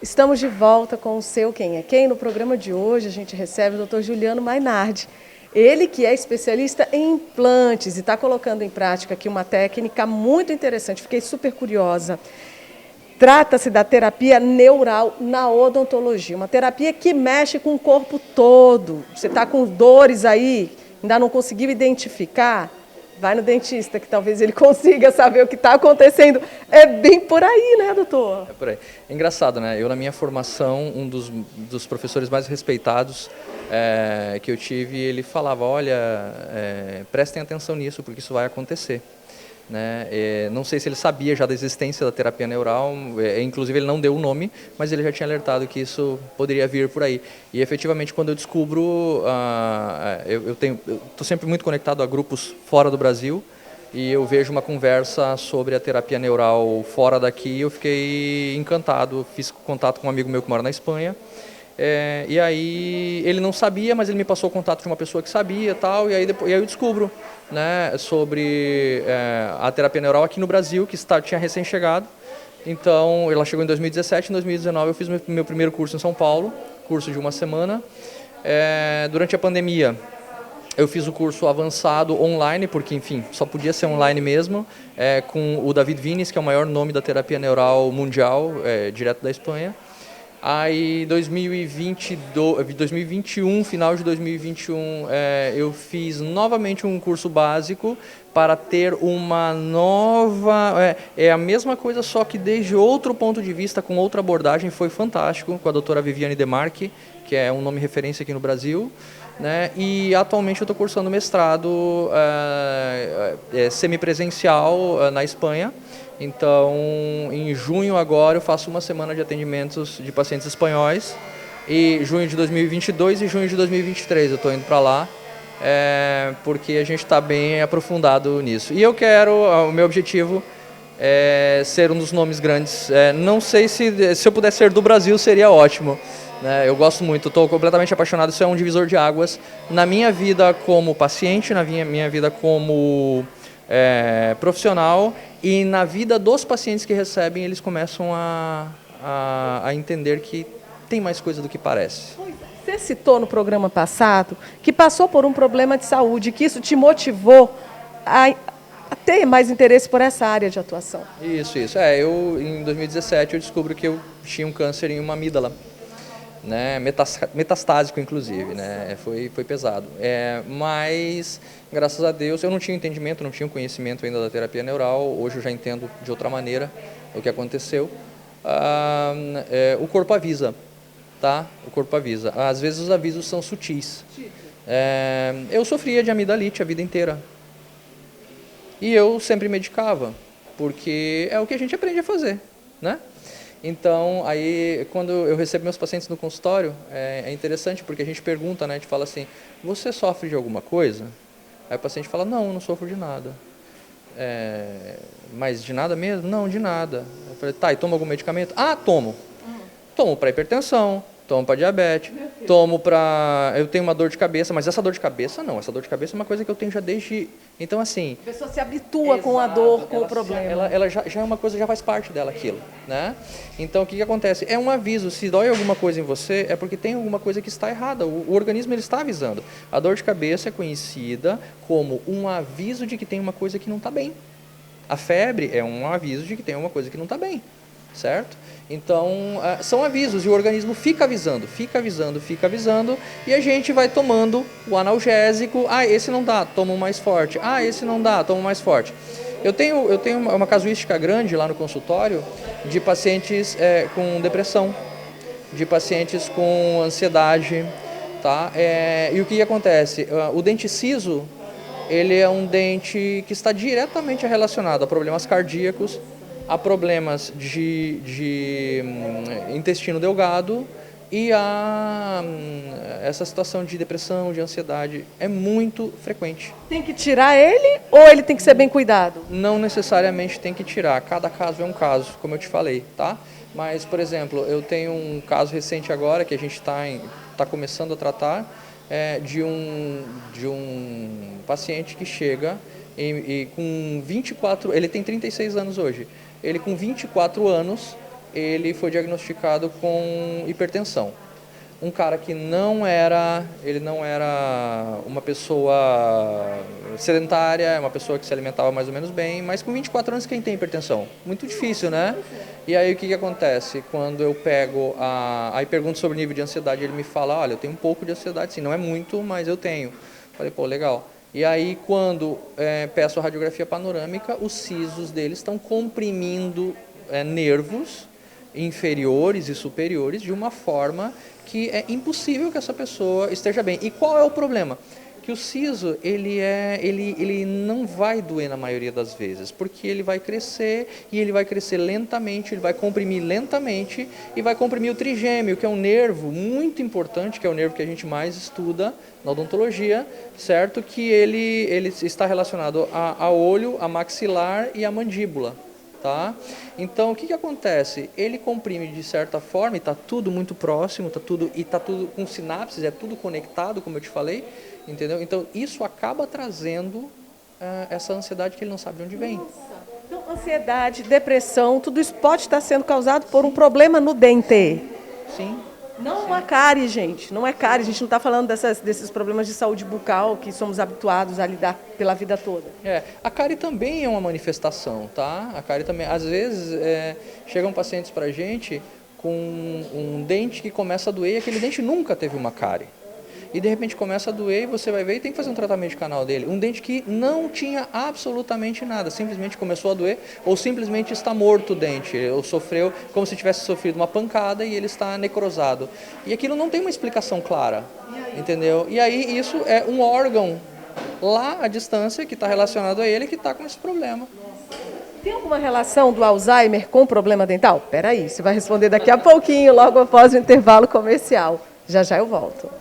Estamos de volta com o seu Quem é Quem. No programa de hoje a gente recebe o Dr. Juliano Mainardi. Ele que é especialista em implantes e está colocando em prática aqui uma técnica muito interessante. Fiquei super curiosa. Trata-se da terapia neural na odontologia, uma terapia que mexe com o corpo todo. Você está com dores aí, ainda não conseguiu identificar? Vai no dentista, que talvez ele consiga saber o que está acontecendo. É bem por aí, né, doutor? É por aí. É engraçado, né? Eu, na minha formação, um dos professores mais respeitados que eu tive, ele falava, olha, prestem atenção nisso, porque isso vai acontecer. Né? Não sei se ele sabia já da existência da terapia neural, inclusive ele não deu o nome, mas ele já tinha alertado que isso poderia vir por aí. E efetivamente quando eu descubro, eu estou sempre muito conectado a grupos fora do Brasil, e eu vejo uma conversa sobre a terapia neural fora daqui, eu fiquei encantado, fiz contato com um amigo meu que mora na Espanha. E aí ele não sabia, mas ele me passou o contato de uma pessoa que sabia tal, e aí eu descubro, né, sobre a terapia neural aqui no Brasil, que tinha recém-chegado. Então ela chegou em 2017, em 2019 eu fiz meu primeiro curso em São Paulo, curso de uma semana. Durante a pandemia eu fiz o curso avançado online, porque enfim, só podia ser online mesmo, com o David Vinis, que é o maior nome da terapia neural mundial, direto da Espanha. Aí, 2021, final de 2021, eu fiz novamente um curso básico para ter uma nova... É a mesma coisa, só que desde outro ponto de vista, com outra abordagem, foi fantástico, com a doutora Viviane Demarque, que é um nome referência aqui no Brasil. Né? E atualmente eu estou cursando mestrado semipresencial na Espanha. Então, em junho agora eu faço uma semana de atendimentos de pacientes espanhóis, e junho de 2022 e junho de 2023 eu estou indo para lá, porque a gente está bem aprofundado nisso. E eu quero, o meu objetivo é ser um dos nomes grandes. Não sei se eu puder ser do Brasil seria ótimo. Né? Eu gosto muito, estou completamente apaixonado, isso é um divisor de águas na minha vida como paciente, na minha vida como profissional, e na vida dos pacientes que recebem, eles começam a entender que tem mais coisa do que parece. Você citou no programa passado que passou por um problema de saúde, que isso te motivou a ter mais interesse por essa área de atuação. Isso. Em 2017 eu descubro que eu tinha um câncer em uma amígdala. Né, metastásico inclusive, né, foi pesado, mas graças a Deus eu não tinha entendimento, não tinha conhecimento ainda da terapia neural. Hoje eu já entendo de outra maneira o que aconteceu. O corpo avisa, tá? O corpo avisa. Às vezes os avisos são sutis. Eu sofria de amidalite a vida inteira e eu sempre medicava, porque é o que a gente aprende a fazer, né? Então, aí, quando eu recebo meus pacientes no consultório, é interessante porque a gente pergunta, né? A gente fala assim, você sofre de alguma coisa? Aí o paciente fala, não, eu não sofro de nada. Mas de nada mesmo? Não, de nada. Eu falei, tá, e toma algum medicamento? Ah, tomo. Tomo para hipertensão, tomo para diabetes, tomo para... Eu tenho uma dor de cabeça, mas essa dor de cabeça não. Essa dor de cabeça é uma coisa que eu tenho já desde... Então, assim... A pessoa se habitua com a dor, com o problema. Ela já é uma coisa, já faz parte dela aquilo, né? Então, o que acontece? É um aviso. Se dói alguma coisa em você, é porque tem alguma coisa que está errada. O organismo ele está avisando. A dor de cabeça é conhecida como um aviso de que tem uma coisa que não está bem. A febre é um aviso de que tem uma coisa que não está bem, certo? Então, são avisos e o organismo fica avisando, e a gente vai tomando o analgésico. Ah, esse não dá, toma um mais forte. Ah, esse não dá, toma um mais forte. Eu tenho uma casuística grande lá no consultório de pacientes com depressão, de pacientes com ansiedade, tá? E o que acontece? O dente ciso, ele é um dente que está diretamente relacionado a problemas cardíacos, a problemas de intestino delgado e a essa situação de depressão, de ansiedade é muito frequente. Tem que tirar ele ou ele tem que ser bem cuidado? Não necessariamente tem que tirar, cada caso é um caso, como eu te falei, tá? Mas, por exemplo, eu tenho um caso recente agora que a gente está começando a tratar, de um paciente que chega e com 24, ele tem 36 anos hoje, ele com 24 anos ele foi diagnosticado com hipertensão. Um cara que não era uma pessoa sedentária, uma pessoa que se alimentava mais ou menos bem, mas com 24 anos quem tem hipertensão? Muito difícil, né? E aí o que acontece? Quando eu pego, aí pergunto sobre o nível de ansiedade, ele me fala, olha, eu tenho um pouco de ansiedade, sim, não é muito, mas eu tenho. Falei, pô, legal. E aí quando peço a radiografia panorâmica, os sisos deles estão comprimindo nervos inferiores e superiores de uma forma que é impossível que essa pessoa esteja bem. E qual é o problema? Que o siso, ele não vai doer na maioria das vezes, porque ele vai crescer e ele vai crescer lentamente, ele vai comprimir lentamente e vai comprimir o trigêmeo, que é um nervo muito importante, que é o nervo que a gente mais estuda na odontologia, certo? Que ele está relacionado ao olho, a maxilar e a mandíbula. Tá? Então, o que acontece? Ele comprime de certa forma, e está tudo muito próximo, está tudo com sinapses, é tudo conectado, como eu te falei, entendeu? Então, isso acaba trazendo essa ansiedade que ele não sabe de onde vem. Nossa. Então, ansiedade, depressão, tudo isso pode estar sendo causado por um problema no dente. Sim. Não uma cárie, gente, não é cárie, a gente não está falando desses problemas de saúde bucal que somos habituados a lidar pela vida toda. A cárie também é uma manifestação, tá? A cárie também, às vezes, chegam pacientes para a gente com um dente que começa a doer e aquele dente nunca teve uma cárie. E de repente começa a doer e você vai ver e tem que fazer um tratamento de canal dele. Um dente que não tinha absolutamente nada, simplesmente começou a doer ou simplesmente está morto o dente, ou sofreu como se tivesse sofrido uma pancada e ele está necrosado. E aquilo não tem uma explicação clara, entendeu? E aí isso é um órgão lá à distância que está relacionado a ele que está com esse problema. Tem alguma relação do Alzheimer com o problema dental? Peraí, você vai responder daqui a pouquinho, logo após o intervalo comercial. Já já eu volto.